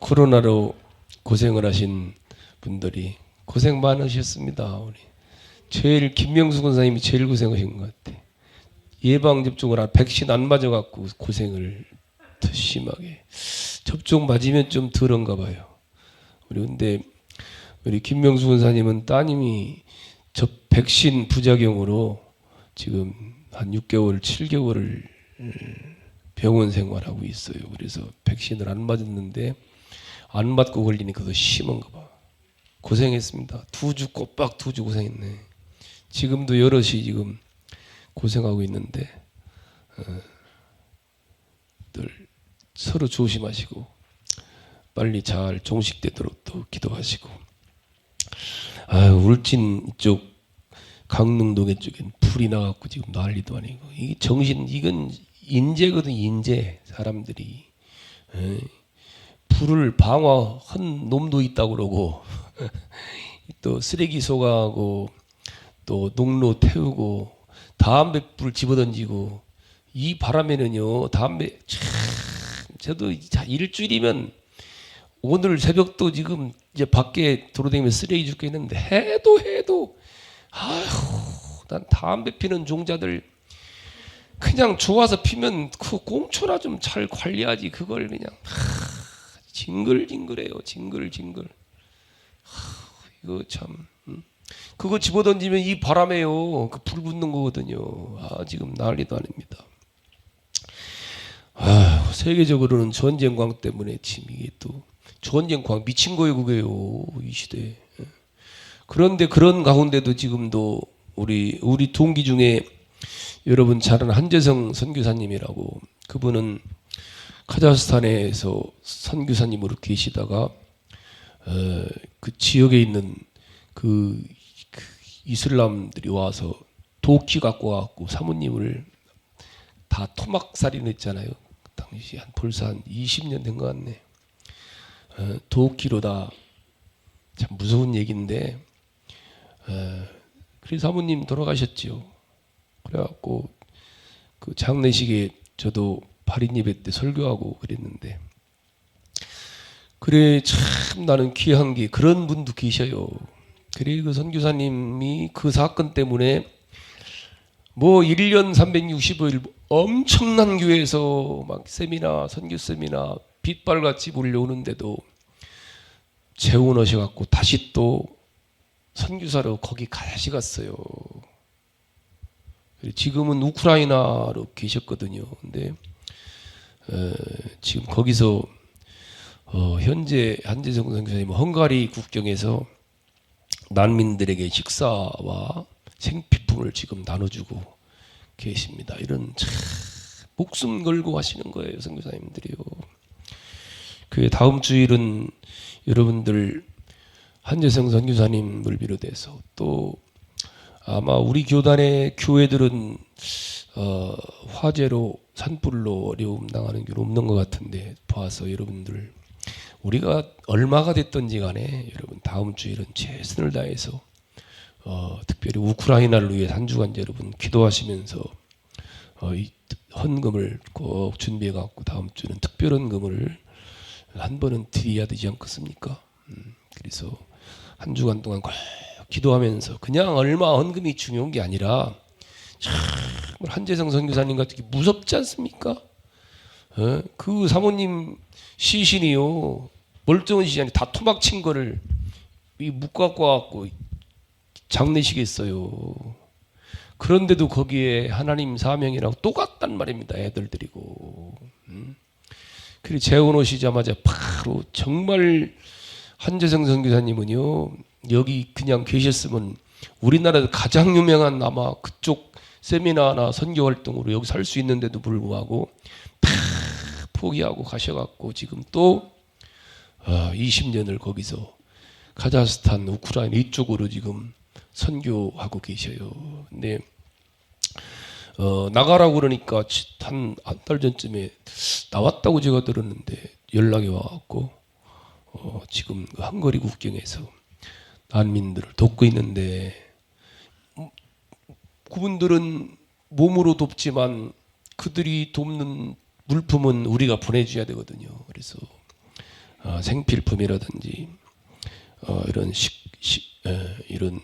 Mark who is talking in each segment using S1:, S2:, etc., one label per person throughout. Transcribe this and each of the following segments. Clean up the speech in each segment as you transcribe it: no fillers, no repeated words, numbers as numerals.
S1: 코로나로 고생을 하신 분들이 고생 많으셨습니다. 우리 제일 김명수 권사님이 제일 고생하신 것 같아. 예방 접종을 백신 안 맞아갖고 고생을 더 심하게. 접종 맞으면 좀 덜한가 봐요. 근데 우리 김명수 권사님은 따님이 저 백신 부작용으로 지금 한 6개월, 7개월을 병원 생활하고 있어요. 그래서 백신을 안 맞았는데 안 맞고 걸리니까 더 심한가 봐. 고생했습니다. 2주 꼬박 2주 고생했네. 지금도 여럿이 지금 고생하고 있는데 늘 서로 조심하시고 빨리 잘 종식되도록 또 기도하시고. 울진 이쪽 강릉동해 쪽엔 불이 나갖고 지금 난리도 아니고 이게 이건 인재거든. 인재 사람들이 불을 방화한 놈도 있다고 그러고 또 쓰레기 소각하고 또 농로 태우고 담배 불 집어던지고 이 바람에는요 담배 저도 일주일이면 오늘 새벽도 지금 이제 밖에 돌아다니면 쓰레기 줍게 했는데 해도 난 담배 피는 종자들 그냥 좋아서 피면 그 꽁초나 좀 잘 관리하지 그걸 그냥 징글징글해요. 징글징글. 이거 참 그거 집어던지면 이 바람에요 그 불 붙는 거거든요. 지금 난리도 아닙니다. 세계적으로는 전쟁광 때문에 지금 이게 또 전쟁광 미친 거예요 그게요 이 시대에. 그런데 그런 가운데도 지금도 우리 동기 중에 여러분 잘 아는 한재성 선교사님이라고, 그분은 카자흐스탄에서 선교사님으로 계시다가 그 지역에 있는 그 이슬람들이 와서 도끼 갖고 와갖고 사모님을 다 토막살인했잖아요. 그 당시 벌써 한 20년 된 것 같네. 도끼로 다. 참 무서운 얘기인데 그래서 사모님 돌아가셨지요. 그래갖고 그 장례식에 저도 8인 예배 때 설교하고 그랬는데, 그래 참 나는 귀한 게 그런 분도 계셔요. 그래 그 선교사님이 그 사건 때문에 뭐 1년 365일 엄청난 교회에서 막 세미나 선교 세미나 빗발같이 몰려오는데도 재혼하셔갖고 다시 또 선교사로 거기 다시 갔어요. 지금은 우크라이나로 계셨거든요. 근데 지금 거기서 현재 한재성 선교사님은 헝가리 국경에서 난민들에게 식사와 생필품을 지금 나눠주고 계십니다. 이런 참 목숨 걸고 하시는 거예요, 선교사님들이요. 그 다음 주일은 여러분들 한재성 선교사님을 비롯해서 또 아마 우리 교단의 교회들은 화재로 산불로 어려움 당하는 게 없는 것 같은데, 봐서 여러분들 우리가 얼마가 됐든지 간에 여러분 다음 주일은 최선을 다해서 특별히 우크라이나를 위해 한 주간 여러분 기도하시면서 이 헌금을 꼭 준비해 갖고 다음 주는 특별 헌금을 한 번은 드려야 되지 않겠습니까? 그래서 한 주간 동안 꼭 기도하면서 그냥 얼마 헌금이 중요한 게 아니라 참 한재성 선교사님 같은 게 무섭지 않습니까? 그 사모님 시신이요 멀쩡한 시신이 다 토막 친 거를 묶어갖고 와갖고 장례식에 했어요. 그런데도 거기에 하나님 사명이라고 똑같단 말입니다. 애들 데리고. 그리고 재혼 오시자마자 바로 정말 한재성 선교사님은요 여기 그냥 계셨으면 우리나라에서 가장 유명한 아마 그쪽 세미나나 선교 활동으로 여기 살 수 있는데도 불구하고 다 포기하고 가셔갖고 지금 또 20년을 거기서 카자흐스탄, 우크라이나 이쪽으로 지금 선교하고 계셔요. 근데 나가라고 그러니까 한 달 전쯤에 나왔다고 제가 들었는데 연락이 와갖고 지금 헝가리 국경에서 난민들을 돕고 있는데, 그분들은 몸으로 돕지만 그들이 돕는 물품은 우리가 보내줘야 되거든요. 그래서 생필품이라든지 이런 이런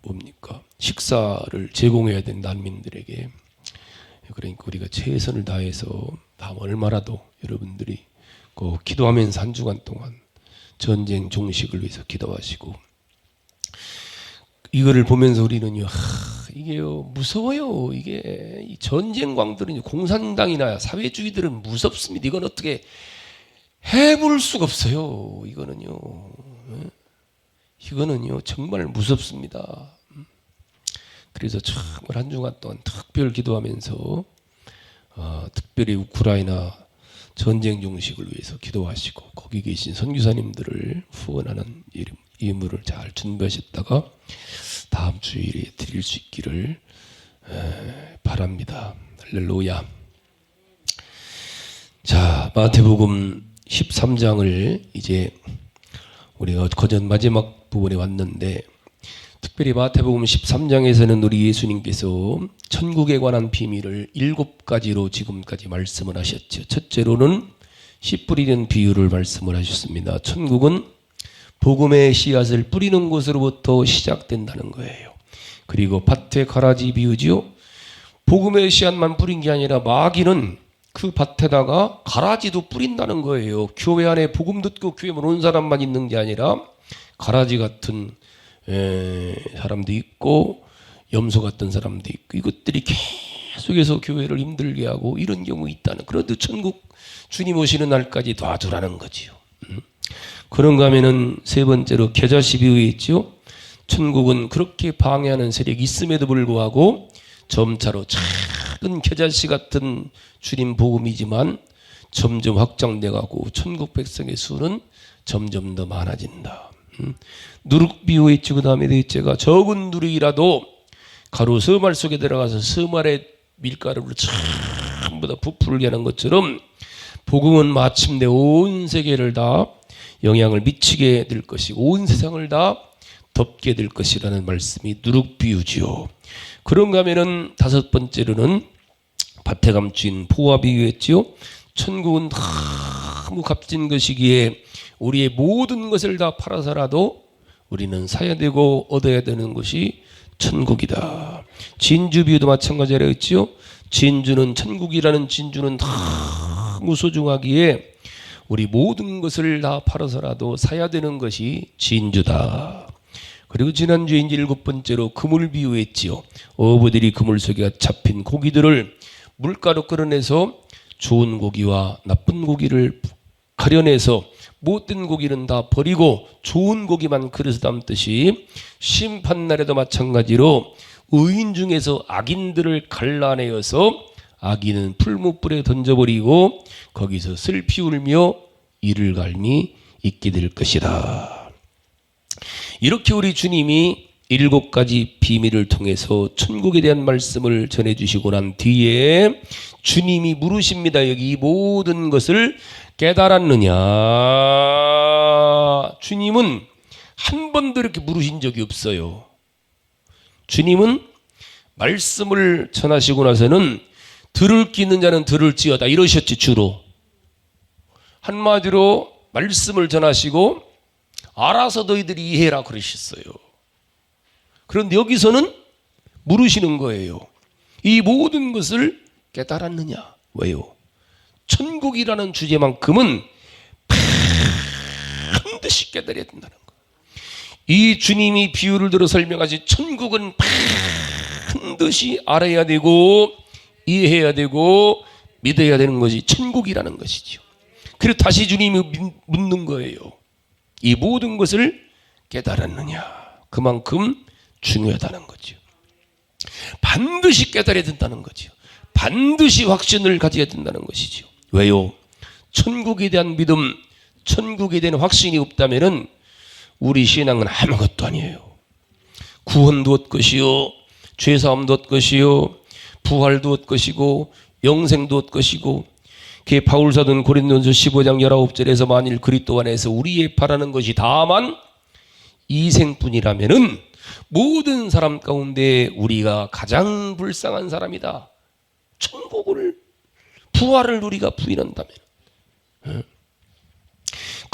S1: 뭡니까 식사를 제공해야 되는 난민들에게, 그러니까 우리가 최선을 다해서 다음 얼마라도 여러분들이 꼭 기도하면서 한 주간 동안 전쟁 종식을 위해서 기도하시고, 이거를 보면서 우리는요, 이게요 무서워요. 이게 이 전쟁 광들은 공산당이나 사회주의들은 무섭습니다. 이건 어떻게 해볼 수가 없어요. 이거는요 정말 무섭습니다. 그래서 정말 한 주간 동안 특별 기도하면서 특별히 우크라이나 전쟁 종식을 위해서 기도하시고, 거기 계신 선교사님들을 후원하는 예물을 잘 준비하셨다가 다음 주일에 드릴 수 있기를 바랍니다. 할렐루야. 자, 마태복음 13장을 이제 우리가 거전 마지막 부분에 왔는데, 특별히 마태복음 13장에서는 우리 예수님께서 천국에 관한 비밀을 7가지로 지금까지 말씀을 하셨죠. 첫째로는 씨 뿌리는 비유를 말씀을 하셨습니다. 천국은 복음의 씨앗을 뿌리는 곳으로부터 시작된다는 거예요. 그리고 밭에 가라지 비유지요. 복음의 씨앗만 뿌린 게 아니라 마귀는 그 밭에다가 가라지도 뿌린다는 거예요. 교회 안에 복음 듣고 교회 온 사람만 있는 게 아니라 가라지 같은 사람도 있고 염소 같은 사람도 있고, 이것들이 계속해서 교회를 힘들게 하고 이런 경우 있다는, 그래도 천국 주님 오시는 날까지 놔두라는 거지요. 그런가 하면은 세 번째로 겨자씨 비유에 있죠. 천국은 그렇게 방해하는 세력이 있음에도 불구하고 점차로 작은 겨자씨 같은 주님 복음이지만 점점 확장돼가고 천국 백성의 수는 점점 더 많아진다. 누룩 비유에 있죠. 그 다음에 넷째가 적은 누룩이라도 가루 서말 속에 들어가서 서말의 밀가루를 전부 다 부풀게 하는 것처럼 복음은 마침내 온 세계를 다 영향을 미치게 될 것이고 온 세상을 다 덮게 될 것이라는 말씀이 누룩 비유지요. 그런가 하면은 다섯 번째로는 밭에 감춘 포화 비유했지요. 천국은 너무 값진 것이기에 우리의 모든 것을 다 팔아서라도 우리는 사야 되고 얻어야 되는 것이 천국이다. 진주 비유도 마찬가지라 했지요. 진주는, 천국이라는 진주는 너무 소중하기에 우리 모든 것을 다 팔아서라도 사야 되는 것이 진주다. 그리고 지난주에 이제 7번째로 그물 비유했지요. 어부들이 그물 속에 잡힌 고기들을 물가로 끌어내서 좋은 고기와 나쁜 고기를 가려내서 못된 고기는 다 버리고 좋은 고기만 그릇에 담듯이 심판날에도 마찬가지로 의인 중에서 악인들을 갈라내어서 악인은 풀무불에 던져버리고 거기서 슬피 울며 이를 갈미 있게 될 것이다. 이렇게 우리 주님이 7가지 비밀을 통해서 천국에 대한 말씀을 전해주시고 난 뒤에 주님이 물으십니다. 여기 이 모든 것을 깨달았느냐? 주님은 한 번도 이렇게 물으신 적이 없어요. 주님은 말씀을 전하시고 나서는 들을 기 있는 자는 들을지어다 이러셨지. 주로 한마디로 말씀을 전하시고 알아서 너희들이 이해해라 그러셨어요. 그런데 여기서는 물으시는 거예요. 이 모든 것을 깨달았느냐? 왜요? 천국이라는 주제만큼은 반드시 깨달아야 된다는 거예요. 이 주님이 비유를 들어 설명하신 천국은 반드시 알아야 되고 이해해야 되고 믿어야 되는 것이 천국이라는 것이죠. 그리고 다시 주님이 묻는 거예요. 이 모든 것을 깨달았느냐? 그만큼 중요하다는 거죠. 반드시 깨달아야 된다는 거죠. 반드시 확신을 가져야 된다는 것이죠. 왜요? 천국에 대한 믿음, 천국에 대한 확신이 없다면은 우리 신앙은 아무것도 아니에요. 구원도 얻것이요, 죄사함도 얻것이요, 부활도 얻것이고 영생도 얻것이고, 바울사도는 고린도전서 15장 19절에서 만일 그리스도 안에서 우리의 바라는 것이 다만 이생뿐이라면은 모든 사람 가운데 우리가 가장 불쌍한 사람이다. 천국을, 부활을 우리가 부인한다면.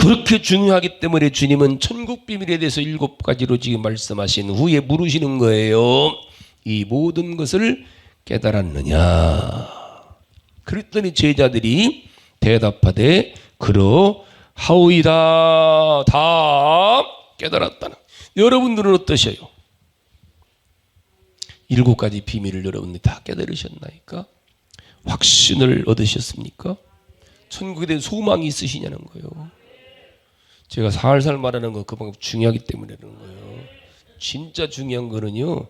S1: 그렇게 중요하기 때문에 주님은 천국 비밀에 대해서 7가지로 지금 말씀하신 후에 물으시는 거예요. 이 모든 것을 깨달았느냐? 그랬더니 제자들이 대답하되 그러하오이다. 다 깨달았다는. 여러분들은 어떠셔요? 7가지 비밀을 여러분들이 다 깨달으셨나이까? 확신을 얻으셨습니까? 천국에 대한 소망이 있으시냐는 거예요. 제가 살살 말하는 거 그만큼 중요하기 때문에 그러는 거예요. 진짜 중요한 거는요,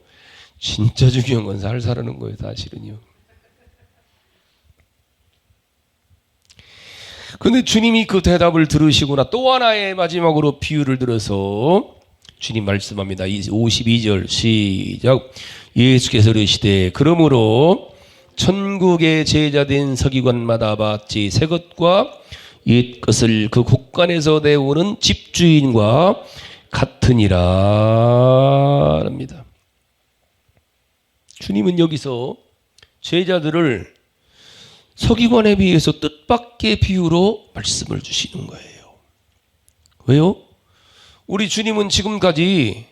S1: 진짜 중요한 건 살살 하는 거예요, 사실은요. 그런데 주님이 그 대답을 들으시구나. 또 하나의 마지막으로 비유를 들어서 주님 말씀합니다. 52절 시작. 예수께서 이르시되 그러므로 천국의 제자된 서기관마다 마치 새 것과 옛 것을 그 곳간에서 내오는 집주인과 같으니라 합니다. 주님은 여기서 제자들을 서기관에 비해서 뜻밖의 비유로 말씀을 주시는 거예요. 왜요? 우리 주님은 지금까지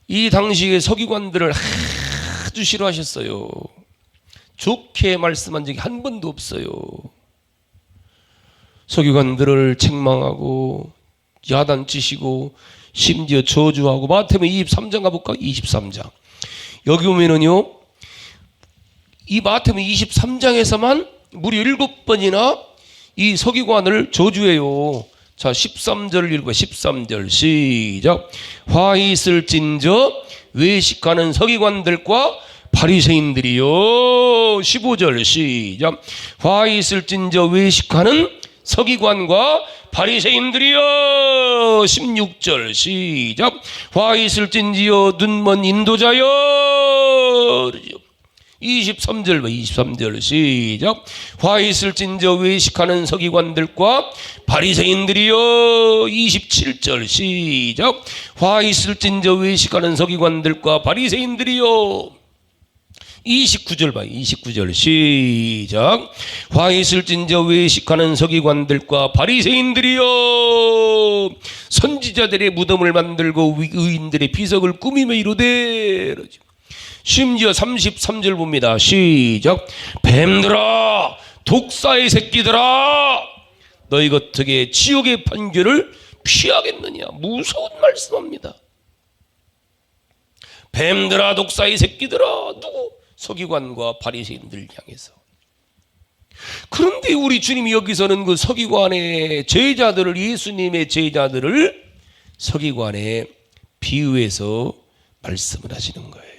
S1: 이 당시의 서기관들을 아주 싫어하셨어요. 좋게 말씀한 적이 한 번도 없어요. 서기관들을 책망하고 야단치시고 심지어 저주하고. 마태복음 23장 가볼까? 23장. 여기 보면은요, 이 마태복음 23장에서만 무려 7번이나 이 서기관을 저주해요. 자, 13절을 읽어봐. 13절 시작. 화 있을진저 외식하는 서기관들과 바리새인들이요. 15절 시작. 화 있을진저 외식하는 서기관과 바리새인들이여. 16절 시작. 화 있을진지여 눈먼 인도자여. 23절 23절 시작. 화 있을진저 외식하는 서기관들과 바리새인들이여. 27절 시작. 화 있을진저 외식하는 서기관들과 바리새인들이여. 29절 봐. 29절 시작. 화 있을진저 외식하는 서기관들과 바리새인들이여. 선지자들의 무덤을 만들고 의인들의 비석을 꾸미며 이르되. 심지어 33절 봅니다. 시작. 뱀들아, 독사의 새끼들아, 너희가 어떻게 지옥의 판결을 피하겠느냐. 무서운 말씀합니다. 뱀들아, 독사의 새끼들아. 누구? 서기관과 바리새인들 향해서. 그런데 우리 주님이 여기서는 그 서기관의 제자들을, 예수님의 제자들을 서기관에 비유해서 말씀을 하시는 거예요.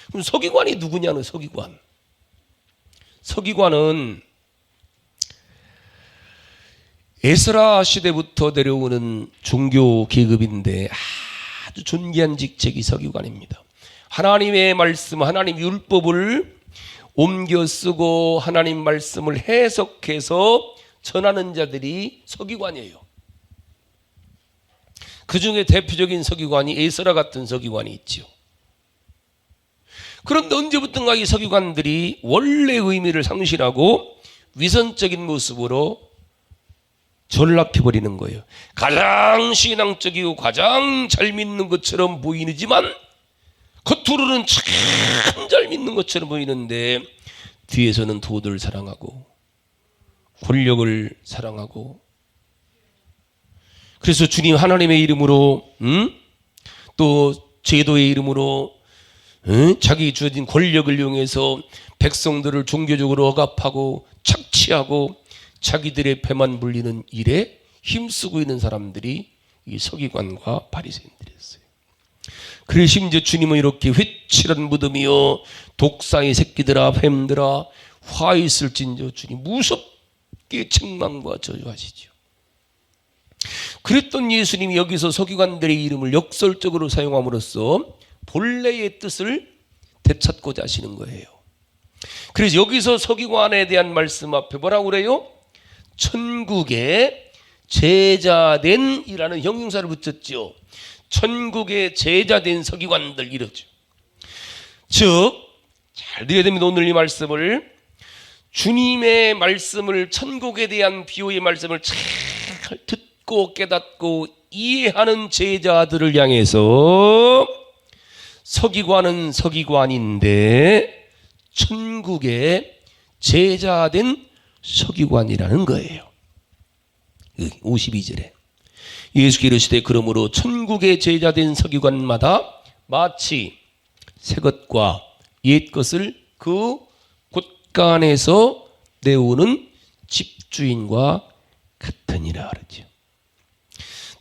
S1: 그럼 서기관이 누구냐는 서기관. 서기관은 에스라 시대부터 내려오는 종교 계급인데 아주 존귀한 직책이 서기관입니다. 하나님의 말씀, 하나님 율법을 옮겨 쓰고 하나님 말씀을 해석해서 전하는 자들이 서기관이에요. 그 중에 대표적인 서기관이 에스라 같은 서기관이 있죠. 그런데 언제부턴가 이 서기관들이 원래 의미를 상실하고 위선적인 모습으로 전락해버리는 거예요. 가장 신앙적이고 가장 잘 믿는 것처럼 보이지만 겉으로는 참 잘 믿는 것처럼 보이는데 뒤에서는 도덕을 사랑하고 권력을 사랑하고. 그래서 주님 하나님의 이름으로 또 제도의 이름으로 자기 주어진 권력을 이용해서 백성들을 종교적으로 억압하고 착취하고 자기들의 배만 불리는 일에 힘쓰고 있는 사람들이 이 서기관과 바리새인들이었어요. 그래서 심지어 주님은 이렇게 회칠한 무덤이여 독사의 새끼들아 뱀들아 화 있을진저. 주님 무섭게 책망과 저주하시죠. 그랬던 예수님이 여기서 서기관들의 이름을 역설적으로 사용함으로써 본래의 뜻을 되찾고자 하시는 거예요. 그래서 여기서 서기관에 대한 말씀 앞에 뭐라고 그래요? 천국의 제자된 이라는 형용사를 붙였죠. 천국의 제자된 서기관들 이러죠. 즉, 잘 들어야 됩니다. 오늘 이 말씀을. 주님의 말씀을, 천국에 대한 비유의 말씀을 잘 듣고 듣고 깨닫고 이해하는 제자들을 향해서 서기관은 서기관인데 천국의 제자된 서기관이라는 거예요. 52절에 예수께서 이르시되 그러므로 천국의 제자된 서기관마다 마치 새 것과 옛 것을 그 곳간에서 내오는 집주인과 같으니라 그러죠.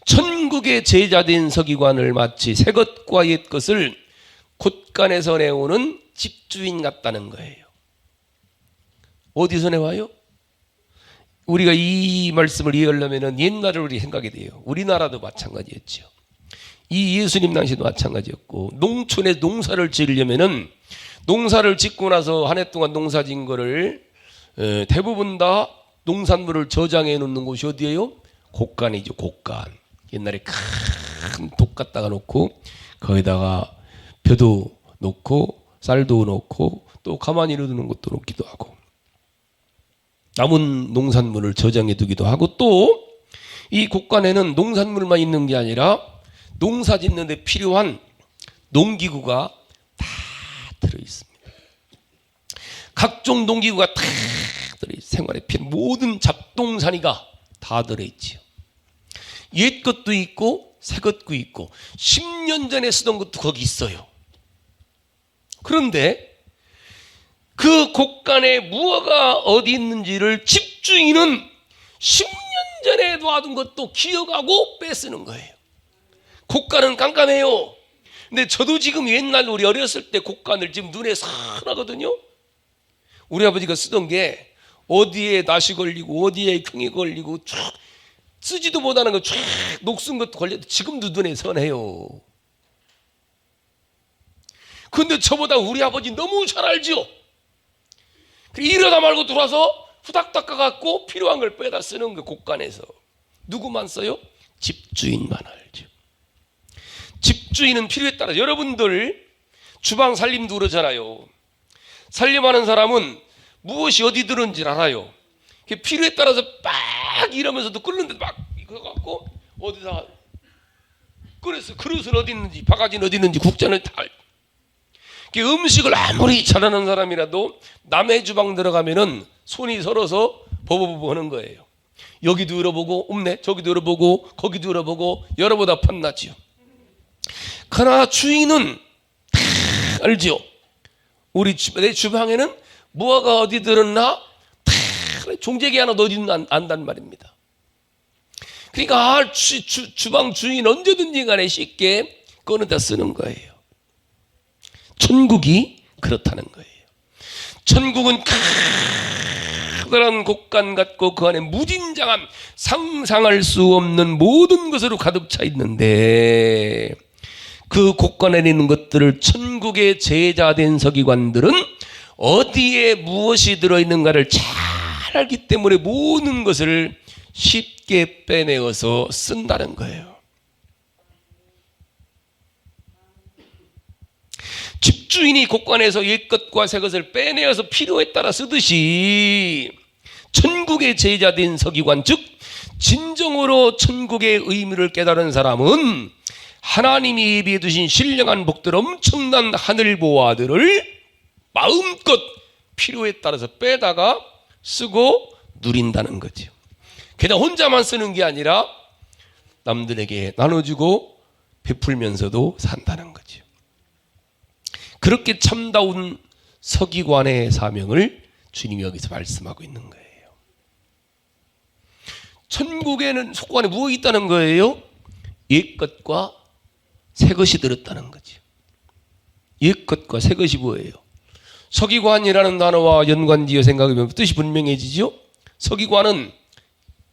S1: 천국의 제자된 서기관을 마치 새 것과 옛 것을 곳간에서 내오는 집주인 같다는 거예요. 어디서 내와요? 우리가 이 말씀을 이해하려면 옛날을 우리 생각이 돼요. 우리나라도 마찬가지였죠. 이 예수님 당시도 마찬가지였고, 농촌에 농사를 지으려면은 농사를 짓고 나서 한 해 동안 농사 지은 거를 대부분 다 농산물을 저장해 놓는 곳이 어디예요? 곳간이죠. 곳간. 옛날에 큰 독 갖다가 놓고 거기다가 벼도 놓고 쌀도 놓고 또 가만히 놔두는 것도 놓기도 하고 남은 농산물을 저장해 두기도 하고, 또 이 곳간에는 농산물만 있는 게 아니라 농사 짓는 데 필요한 농기구가 다 들어있습니다. 각종 농기구가 다 들어있어요. 생활에 필요한 모든 잡동사니가 다 들어있지요. 옛 것도 있고 새 것도 있고 10년 전에 쓰던 것도 거기 있어요. 그런데 그 곳간에 무엇가 어디 있는지를 집주인은 10년 전에 놔둔 것도 기억하고 뺏쓰는 거예요. 곳간은 깜깜해요. 근데 저도 지금 옛날 우리 어렸을 때 곳간을 지금 눈에 선하거든요. 우리 아버지가 쓰던 게 어디에 낫이 걸리고 어디에 병이 걸리고 쭉 쓰지도 못하는 거 쫙 녹슨 것도 걸려도 지금도 눈에 선해요. 근데 저보다 우리 아버지 너무 잘 알죠. 이러다 말고 돌아서 후닥닥 가갖고 필요한 걸 빼다 쓰는 거. 곳간에서 누구만 써요? 집주인만 알죠. 집주인은 필요에 따라, 여러분들 주방 살림도 그러잖아요. 살림하는 사람은 무엇이 어디 들은지 알아요. 필요에 따라서 막 이러면서도 끓는데 막 이거 갖고 어디다 끓여서 그릇은 어디 있는지 바가지는 어디 있는지 국자는 다 알고. 음식을 아무리 잘하는 사람이라도 남의 주방 들어가면은 손이 서러서 버버버 하는 거예요. 여기도 열어보고 없네, 저기도 열어보고 거기도 열어보고 열어보다 판나지요. 그러나 주인은 다 알지요. 내 주방에는 뭐가 어디 들었나 다 종재기 하나 어디 있는 안단 말입니다. 그러니까 주방 주인 언제든지 간에 쉽게 꺼내다 쓰는 거예요. 천국이 그렇다는 거예요. 천국은 커다란 곳간 같고 그 안에 무진장한 상상할 수 없는 모든 것으로 가득 차 있는데, 그 곳간에 있는 것들을 천국의 제자된 서기관들은 어디에 무엇이 들어있는가를 잘 알기 때문에 모든 것을 쉽게 빼내어서 쓴다는 거예요. 집주인이 곳간에서 옛것과 새것을 빼내어서 필요에 따라 쓰듯이 천국의 제자된 서기관, 즉 진정으로 천국의 의미를 깨달은 사람은 하나님이 예비해 두신 신령한 복들, 엄청난 하늘 보화들을 마음껏 필요에 따라서 빼다가 쓰고 누린다는 거죠. 게다가 혼자만 쓰는 게 아니라 남들에게 나눠주고 베풀면서도 산다는 거죠. 그렇게 참다운 서기관의 사명을 주님이 여기서 말씀하고 있는 거예요. 천국에는 속관에 무엇이 있다는 거예요? 옛것과 새것이 들었다는 거죠. 옛것과 새것이 뭐예요? 서기관이라는 단어와 연관지어 생각하면 뜻이 분명해지죠. 서기관은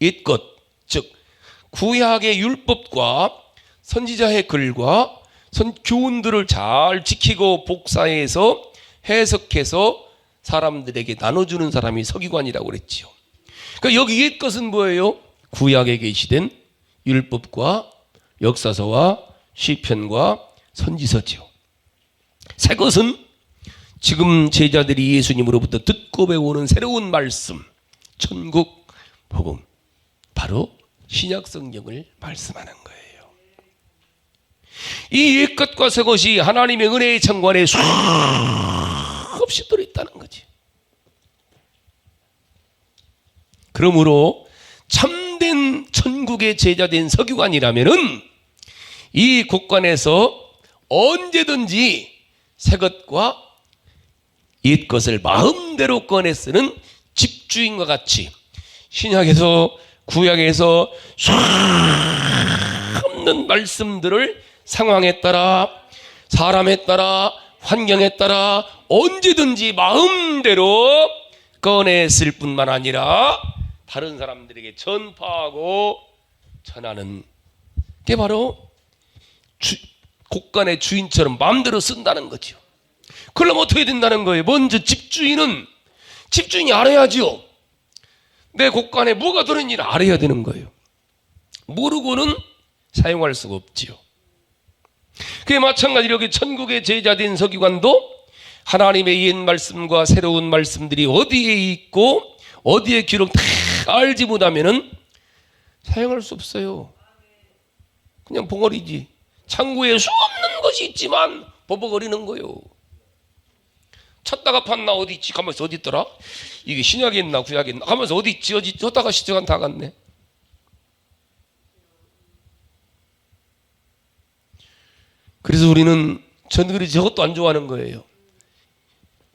S1: 옛것, 즉 구약의 율법과 선지자의 글과 교훈들을 잘 지키고 복사해서 해석해서 사람들에게 나눠주는 사람이 서기관이라고 그랬지요. 그러니까 여기 옛것은 뭐예요? 구약에 계시된 율법과 역사서와 시편과 선지서죠. 새것은 지금 제자들이 예수님으로부터 듣고 배우는 새로운 말씀, 천국 복음, 바로 신약 성경을 말씀하는 거예요. 이 옛것과 새것이 하나님의 은혜의 창관에 수없이 들어있다는 거지. 그러므로 참된 천국의 제자된 서기관이라면은 이 곳간에서 언제든지 새것과 옛것을 마음대로 꺼내 쓰는 집주인과 같이 신약에서 구약에서 수없는 말씀들을 상황에 따라, 사람에 따라, 환경에 따라 언제든지 마음대로 꺼냈을 뿐만 아니라 다른 사람들에게 전파하고 전하는 게 바로 곳간의 주인처럼 마음대로 쓴다는 거죠. 그럼 어떻게 된다는 거예요? 먼저 집주인이 알아야죠. 내 곳간에 뭐가 들었는지를 알아야 되는 거예요. 모르고는 사용할 수가 없지요. 그게 마찬가지로 여기 천국의 제자된 서기관도 하나님의 옛 말씀과 새로운 말씀들이 어디에 있고 어디에 기록 다 알지 못하면은 사용할 수 없어요. 그냥 벙어리지. 창고에 수없는 것이 있지만 버벅거리는 거예요. 찾다가 봤나 어디 있지? 가면서 어디 있더라? 이게 신약에 있나 구약에 있나? 가면서 어디 있지? 어디 줬다가 시간 다 갔네. 그래서 우리는 저는 저것도 안 좋아하는 거예요.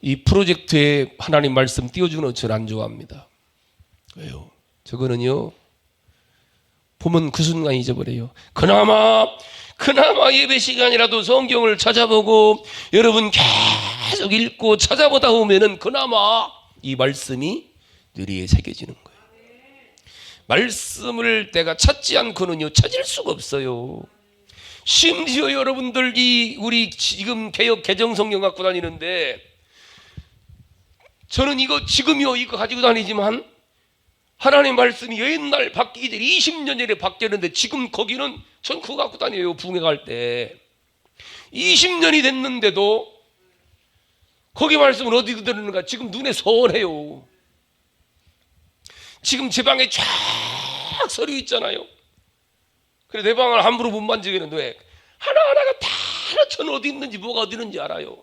S1: 이 프로젝트에 하나님 말씀 띄워주는 거 저는 안 좋아합니다. 왜요? 저거는요 보면 그 순간 잊어버려요. 그나마 예배 시간이라도 성경을 찾아보고 여러분 계속 읽고 찾아보다 보면은 그나마 이 말씀이 뇌리에 새겨지는 거예요. 말씀을 내가 찾지 않고는요 찾을 수가 없어요. 심지어 여러분들 우리 지금 개역 개정 성경 갖고 다니는데 저는 이거 지금요 이거 가지고 다니지만 하나님 말씀이 옛날 바뀌기 전에 20년 전에 바뀌었는데 지금 거기는 전 그거 갖고 다녀요. 붕에 갈 때 20년이 됐는데도 거기 말씀은 어디 들었는가 지금 눈에 선해요. 지금 제 방에 쫙 서류 있잖아요. 그래 내 방을 함부로 못 만지겠는데 왜? 하나하나가 다 저는 어디 있는지 뭐가 어디 있는지 알아요.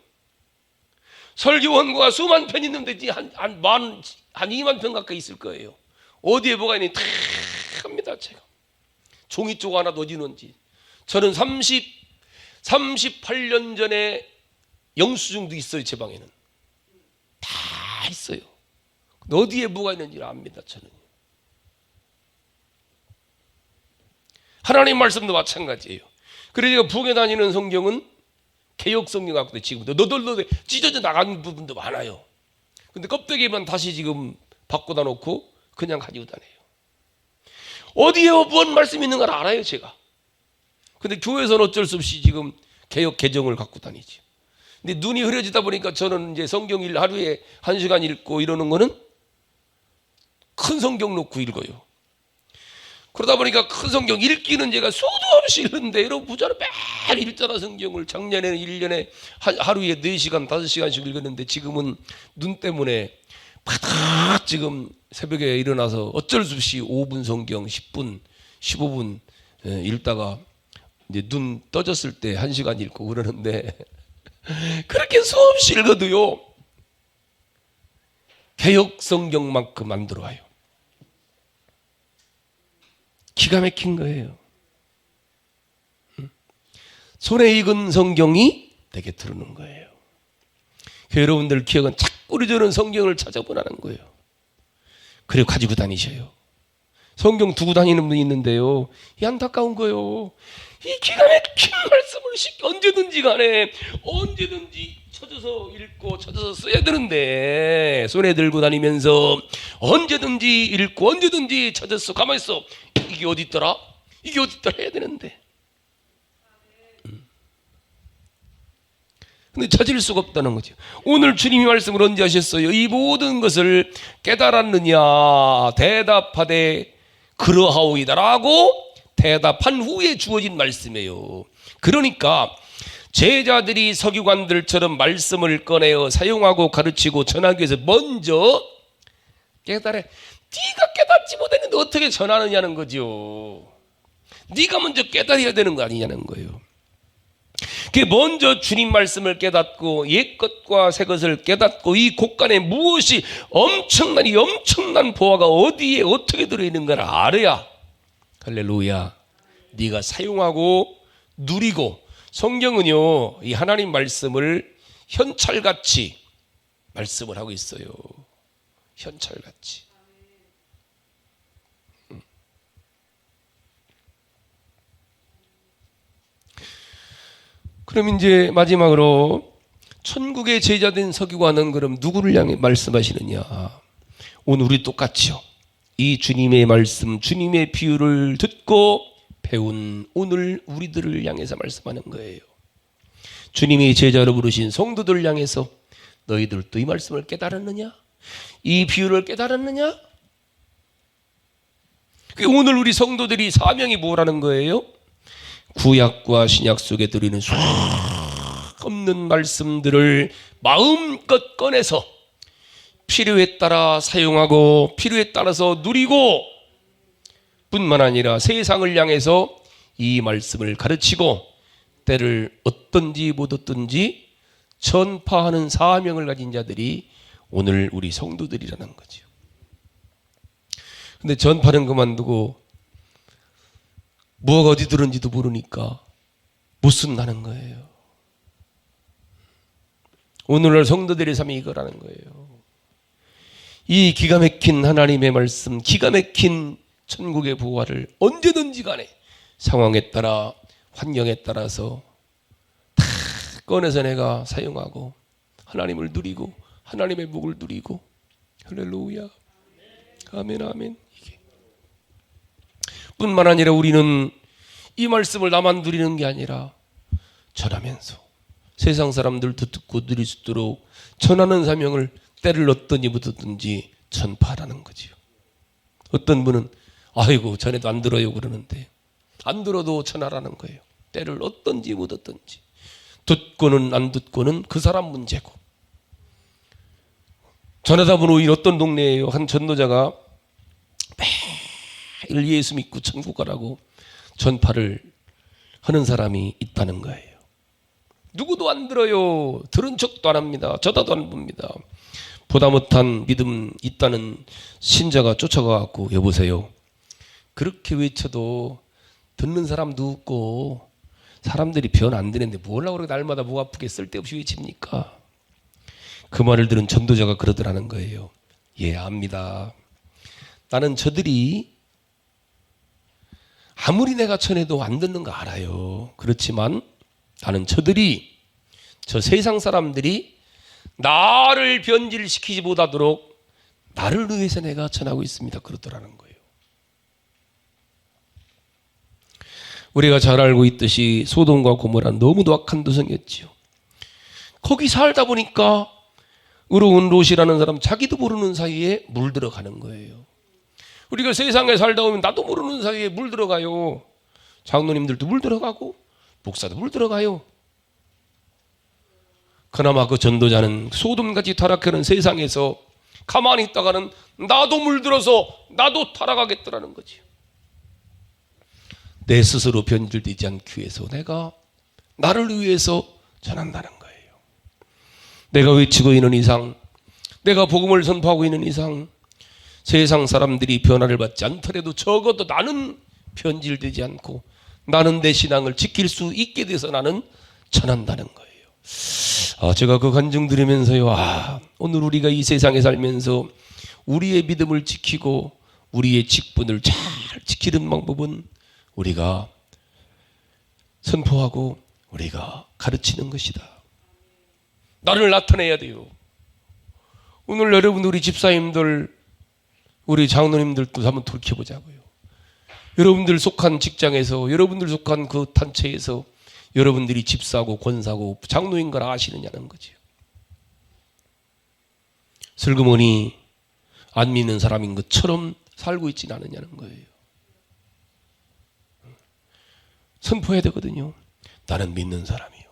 S1: 설교원고가 수만 편 있는데 한 2만 편 가까이 있을 거예요. 어디에 뭐가 있는지 다 합니다. 제가 종이쪽 하나도 어디 있는지. 저는 38년 전에 영수증도 있어요. 제 방에는 다 있어요. 어디에 뭐가 있는지 압니다. 저는 하나님 말씀도 마찬가지예요. 그래서 제가 북에 다니는 성경은 개역 성경 갖고 지금도 너덜너덜 찢어져 나간 부분도 많아요. 근데 껍데기만 다시 지금 바꿔다 놓고 그냥 가지고 다녀요. 어디에 무슨 말씀이 있는 걸 알아요 제가. 근데 교회에서는 어쩔 수 없이 지금 개역 개정을 갖고 다니죠. 근데 눈이 흐려지다 보니까 저는 이제 성경 하루에 1시간 읽고 이러는 거는 큰 성경 놓고 읽어요. 그러다 보니까 큰 성경 읽기는 제가 수도 없이 읽는데 여러분 부자로 매일 읽잖아. 성경을 작년에는 1년에 하루에 4시간 5시간씩 읽었는데 지금은 눈 때문에 바닥 지금 새벽에 일어나서 어쩔 수 없이 5분 성경 10분 15분 읽다가 이제 눈 떠졌을 때 1시간 읽고 그러는데 그렇게 수없이 읽어도요 개역 성경만큼 안 들어와요. 기가 막힌 거예요. 손에 익은 성경이 내게 들어오는 거예요. 여러분들 기억은 자꾸 저는 성경을 찾아보라는 거예요. 그리고 가지고 다니셔요. 성경 두고 다니는 분이 있는데요. 이 안타까운 거예요. 이 기가 막힌 말씀을 언제든지 간에 언제든지 찾아서 읽고 찾아서 써야 되는데 손에 들고 다니면서 언제든지 읽고 언제든지 찾아서 가만히 있어. 이게 어디 있더라? 이게 어디 있더라 해야 되는데 근데 찾을 수가 없다는 거죠. 오늘 주님이 말씀을 언제 하셨어요? 이 모든 것을 깨달았느냐 대답하되 그러하오이다라고 대답한 후에 주어진 말씀이에요. 그러니까 제자들이 서기관들처럼 말씀을 꺼내어 사용하고 가르치고 전하기 위해서 먼저 깨달아 네가 깨닫지 못했는데 어떻게 전하느냐는 거죠. 네가 먼저 깨달아야 되는 거 아니냐는 거예요. 그 먼저 주님 말씀을 깨닫고 옛 것과 새 것을 깨닫고 이 곳간에 무엇이 엄청난 보화가 어디에 어떻게 들어있는 걸 알아야 할렐루야 네가 사용하고 누리고 성경은요 이 하나님 말씀을 현찰같이 말씀을 하고 있어요. 현찰같이. 그럼 이제 마지막으로 천국의 제자된 서기관은 그럼 누구를 향해 말씀하시느냐? 오늘 우리 똑같이요. 이 주님의 말씀, 주님의 비유를 듣고 배운 오늘 우리들을 향해서 말씀하는 거예요. 주님이 제자로 부르신 성도들을 향해서 너희들도 이 말씀을 깨달았느냐? 이 비유를 깨달았느냐? 오늘 우리 성도들이 사명이 뭐라는 거예요? 구약과 신약 속에 들어있는 수 없는 말씀들을 마음껏 꺼내서 필요에 따라 사용하고 필요에 따라서 누리고 뿐만 아니라 세상을 향해서 이 말씀을 가르치고 때를 얻든지 못 얻든지 전파하는 사명을 가진 자들이 오늘 우리 성도들이라는 거죠. 근데 전파는 그만두고 무엇가 어디 들은지도 모르니까 못 쓴다는 거예요. 오늘날 성도들의 삶이 이거라는 거예요. 이 기가 막힌 하나님의 말씀, 기가 막힌 천국의 보화를 언제든지 간에 상황에 따라 환경에 따라서 다 꺼내서 내가 사용하고 하나님을 누리고 하나님의 복을 누리고 할렐루야 아멘 아멘. 이게 뿐만 아니라 우리는 이 말씀을 나만 누리는 게 아니라 전하면서 세상 사람들도 듣고 누릴 수 있도록 전하는 사명을 때를 얻든지 못 얻든지 전파하라는 거죠. 어떤 분은 아이고 전에도 안 들어요 그러는데 안 들어도 전하라는 거예요. 때를 얻든지 못 얻든지 듣고는 안 듣고는 그 사람 문제고. 전하다 보니 어떤 동네에요 한 전도자가 매일 예수 믿고 천국 가라고 전파를 하는 사람이 있다는 거예요. 누구도 안 들어요. 들은 척도 안 합니다. 쳐다도 안 봅니다. 보다 못한 믿음 있다는 신자가 쫓아가고 여보세요. 그렇게 외쳐도 듣는 사람도 없고 사람들이 변 안 되는데 뭐라고 그렇게 날마다 목 아프게 쓸데없이 외칩니까? 그 말을 들은 전도자가 그러더라는 거예요. 예, 압니다. 나는 저들이 아무리 내가 전해도 안 듣는 거 알아요. 그렇지만 나는 저들이 저 세상 사람들이 나를 변질시키지 못하도록 나를 위해서 내가 전하고 있습니다. 그러더라는 거예요. 우리가 잘 알고 있듯이 소돔과 고모라는 너무도 악한 도성이었지요. 거기 살다 보니까 의로운 롯이라는 사람 자기도 모르는 사이에 물들어가는 거예요. 우리가 세상에 살다 보면 나도 모르는 사이에 물들어가요. 장로님들도 물들어가고 목사도 물들어가요. 그나마 그 전도자는 소돔같이 타락하는 세상에서 가만히 있다가는 나도 물들어서 나도 타락하겠더라는 거지. 내 스스로 변질되지 않기 위해서 내가 나를 위해서 전한다는 거예요. 내가 외치고 있는 이상, 내가 복음을 선포하고 있는 이상 세상 사람들이 변화를 받지 않더라도 적어도 나는 변질되지 않고 나는 내 신앙을 지킬 수 있게 돼서 나는 전한다는 거예요. 제가 그 간증 들으면서요. 오늘 우리가 이 세상에 살면서 우리의 믿음을 지키고 우리의 직분을 잘 지키는 방법은 우리가 선포하고 우리가 가르치는 것이다. 나를 나타내야 돼요. 오늘 여러분 우리 집사님들 우리 장로님들도 한번 돌이켜보자고요. 여러분들 속한 직장에서 여러분들 속한 그 단체에서 여러분들이 집사고 권사고 장로인 걸 아시느냐는 거죠. 슬그머니 안 믿는 사람인 것처럼 살고 있지는 않느냐는 거예요. 선포해야 되거든요. 나는 믿는 사람이요.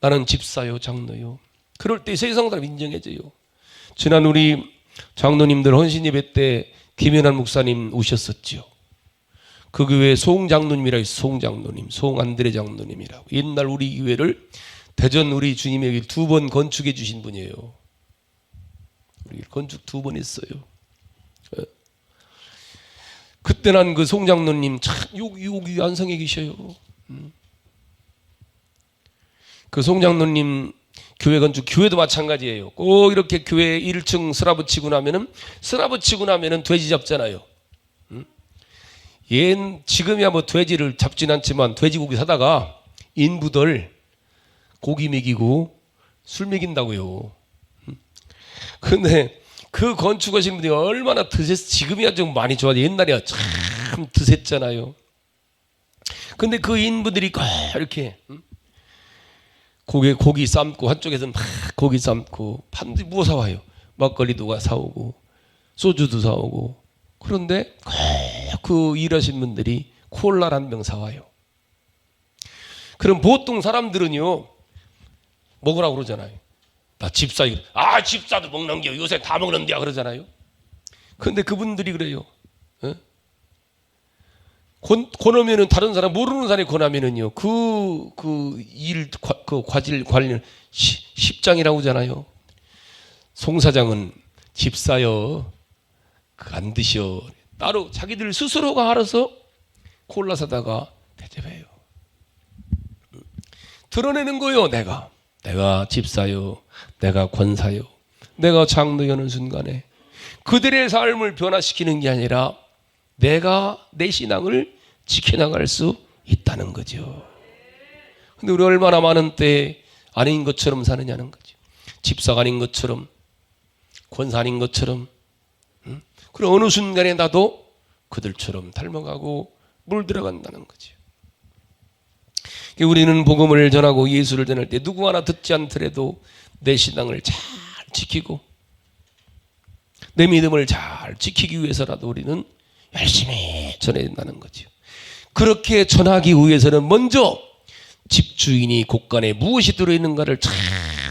S1: 나는 집사요 장로요. 그럴 때 세상 사람 인정해줘요. 지난 우리 장로님들 헌신 예배 때 김연한 목사님 오셨었죠. 그 교회 송장로님이라고 있어요. 송장로님, 송안드레 장로님이라고. 옛날 우리 교회를 대전 우리 주님에게 2번 건축해 주신 분이에요. 우리 건축 2번 했어요. 그때 난 그 송장로님 참 여기 안성에 계셔요. 그 송장로님 교회 건축, 교회도 마찬가지예요. 꼭 이렇게 교회 1층 쓰라붙이고 나면은 돼지 잡잖아요. 지금이야 뭐 돼지를 잡진 않지만 돼지고기 사다가 인부들 고기 먹이고 술 먹인다고요. 근데 그 건축하신 분이 얼마나 지금이야 좀 많이 좋아져. 옛날이야 참 드셌잖아요. 근데 그 인부들이 꼭 이렇게 고기 삶고, 한쪽에서는 막 고기 삶고, 판도 뭐 사와요? 막걸리도 사오고 소주도 사오고. 그런데 그 일하신 분들이 콜라 한 병 사와요. 그럼 보통 사람들은요 먹으라고 그러잖아요. 나 집사도 먹는겨, 요새 다 먹는겨 그러잖아요. 그런데 그분들이 그래요. 권하면은, 다른 사람 모르는 사람이 권하면은요 그 과질 관련 십장이라고 하잖아요. 송 사장은 집사여 안 드셔. 따로 자기들 스스로가 알아서 콜라 사다가 대접해요. 드러내는 거예요. 내가 집사요, 내가 권사요, 내가 장로여는 순간에 그들의 삶을 변화시키는 게 아니라 내가 내 신앙을 지켜나갈 수 있다는 거죠. 근데 우리 얼마나 많은 때 아닌 것처럼 사느냐는 거죠. 집사가 아닌 것처럼, 권사 아닌 것처럼. 그럼 어느 순간에 나도 그들처럼 닮아가고 물들어간다는 거죠. 우리는 복음을 전하고 예수를 전할 때 누구 하나 듣지 않더라도 내 신앙을 잘 지키고 내 믿음을 잘 지키기 위해서라도 우리는 열심히 전해야 된다는 거죠. 그렇게 전하기 위해서는 먼저 집주인이 곳간에 무엇이 들어있는가를 잘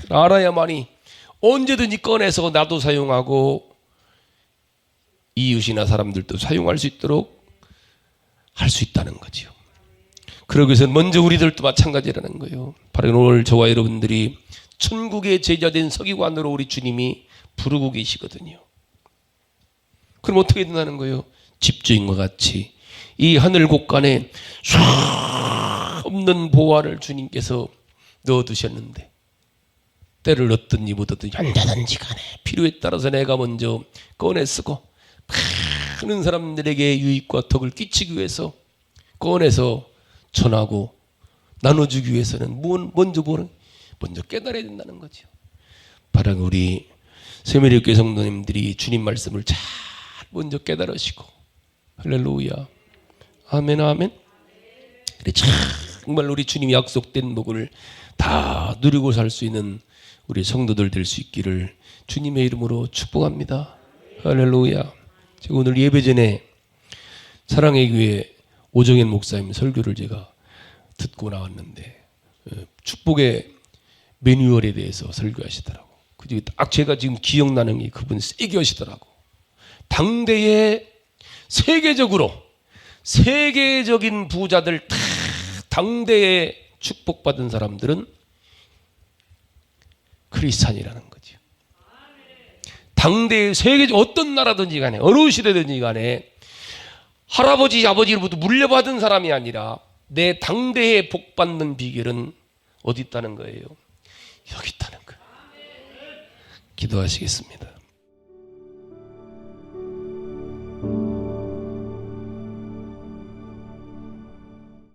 S1: 알아야만이 언제든지 꺼내서 나도 사용하고 이웃이나 사람들도 사용할 수 있도록 할 수 있다는 거죠. 그러기 위해서 먼저 우리들도 마찬가지라는 거예요. 바로 오늘 저와 여러분들이 천국의 제자된 서기관으로 우리 주님이 부르고 계시거든요. 그럼 어떻게 된다는 거예요? 집주인과 같이 이 하늘 곳간에 수 없는 보화를 주님께서 넣어두셨는데 때를 넣든지 못 얻든지 언제든지 간에 필요에 따라서 내가 먼저 꺼내 쓰고 많은 사람들에게 유익과 덕을 끼치기 위해서 꺼내서 전하고 나눠주기 위해서는 먼저 깨달아야 된다는 거죠. 바로 우리 세미리교회 성도님들이 주님 말씀을 잘 먼저 깨달으시고, 할렐루야, 아멘, 아멘. 정말 우리 주님이 약속된 복을 다 누리고 살 수 있는 우리 성도들 될 수 있기를 주님의 이름으로 축복합니다. 할렐루야. 제가 오늘 예배 전에 사랑의 교회 오정현 목사님 설교를 제가 듣고 나왔는데 축복의 매뉴얼에 대해서 설교하시더라고. 그중에 딱 제가 지금 기억나는 게 그분 세게 하시더라고. 당대에 세계적인 부자들 다 당대에 축복받은 사람들은 크리스찬이라는 거죠. 당대의 어떤 나라든지 간에 어느 시대든지 간에 할아버지 아버지로부터 물려받은 사람이 아니라 내 당대에 복받는 비결은 어디 있다는 거예요? 여기 있다는 거예요. 기도하시겠습니다.